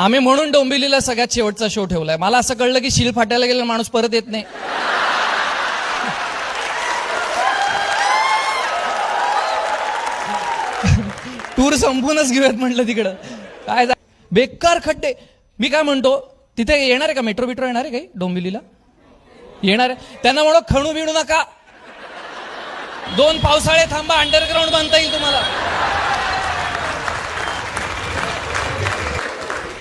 आम्ही म्हणून डोंबिवलीला सगळ्यात शेवटचा शो ठेवलाय. मला असं कळलं की शील फाटायला गेलेला माणूस परत येत नाही. टूर संपूनच घेऊयात म्हटलं तिकडं. काय बेकार खड्डे. मी काय म्हणतो, तिथे येणार आहे का मेट्रो बिट्रो येणार आहे काही डोंबिवलीला? येणार आहे. त्यांना म्हणू खणू बिणू नका, 2 पावसाळे थांबा, अंडरग्राऊंड बांधता येईल तुम्हाला.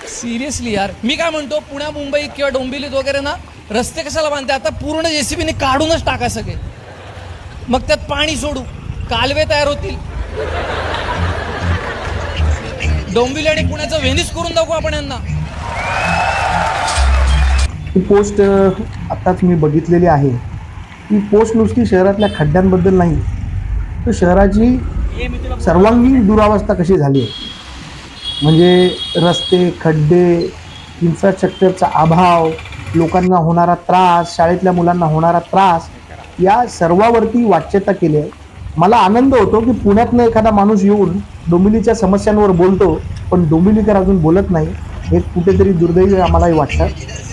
सिरियसली यार, मी काय म्हणतो, पुण्या मुंबईत किंवा डोंबिवलीत वगैरे ना रस्ते कशाला बांधते? आता पूर्ण जेसीबीने काढूनच टाका सगळे, मग त्यात पाणी सोडू, कालवे तयार होतील. डोंबिवली आणि पुण्याचं व्हेनिस करून दाखवू आपण यांना. ही पोस्ट आत्ताच मी बघितलेली आहे. ही पोस्ट नुसती शहरातल्या खड्ड्यांबद्दल नाही, तर शहराची सर्वांगीण दुरावस्था कशी झाली आहे. म्हणजे रस्ते, खड्डे, इन्फ्रास्ट्रक्चरचा अभाव, लोकांना होणारा त्रास, शाळेतल्या मुलांना होणारा त्रास, या सर्वावरती वाच्यता केली आहे. मला आनंद होतो की पुण्यातनं एखादा माणूस येऊन डोंबिवलीच्या समस्यांवर बोलतो, पण डोंबिवलीकर अजून बोलत नाही. हे कुठेतरी दुर्दैवी आम्हालाही वाटतं.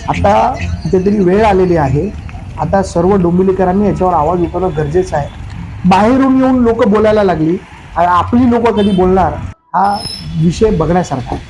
आता कुठेतरी वेळ आलेली आहे. आता सर्व डोंबिवलीकरांनी याच्यावर आवाज उठवणं गरजेचं आहे. बाहेरून येऊन लोक बोलायला लागली, आपली लोक कधी बोलणार, हा विषय बघण्यासारखा आहे.